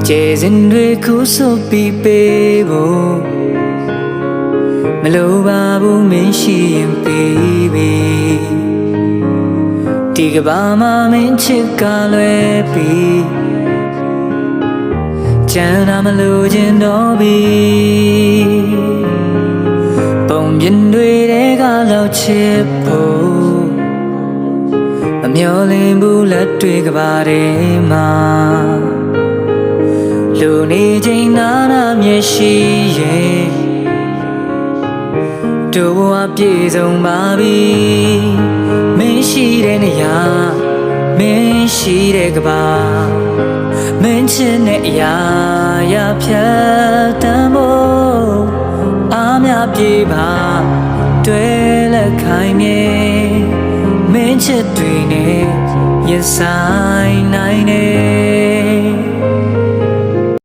ကျေစင်တွေကိုဆိုပြီးပေးဖို့မလိုပါဘူးမင်းရှိရင်ပေးပြီဒီကဘာမှာမင်းချစ်ကလွယ်ပြီကျန်တာမလို့ခြင်းတော့ပြီပုံပြင်တွေကလောက်ချစ်ဖို့မမျောလင်းဘူးလက်တွေကဘာတွေမှာလူနေချိန်နာနာမျက်ရှိရဲ့တို့ဘဝပြည့်စုံပါပြီမင်းရှိတဲ့နေရာမင်းရှိတဲ့ကဘာမင်းချစ်တဲ့အရာရဖြတ်တမ်းဖို့အားများပြေပါတွေ့လက်ခိုင်းမြေမင်းချစ်တွေနဲ့ရင်ဆိုင်နိုင်နေ